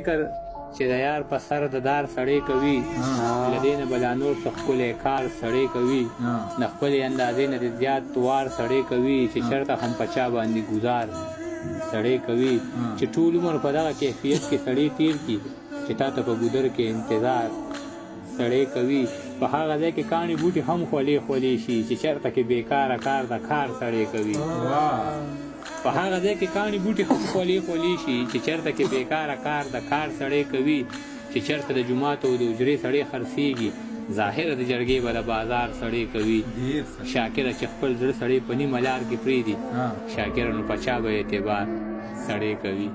فکر چې د یار په سر د دار سړی کوي له دې نه بلا نور څه ښکلی کار سړی کوي د خپلې اندازې نه د زیات وار سړی کوي چې چېرته هم په چا باندې ګزار سړی کوي چې ټول عمر په دغه کیفیت کې سړی تیر کړي چې تا ته په ګودر کې انتظار سړی کوي په هغه ځای کې کاڼي بوټي هم خولې خولې شي چې چېرته کې بېکاره کار د کار سړی کوي په هغه ځای کې کاڼي بوټي هم خولې خولې شي چې چېرته کې بېکاره کار د کار سړی کوي چې چېرته د جومات او د حجرې سړی خرڅېږي ظاهره د جرګې به د بازار سړی کوي شاکره چې خپل زړه سړی په نیمه لار کې پرېږدي شاکره نو په چا به اعتبار سړی کوي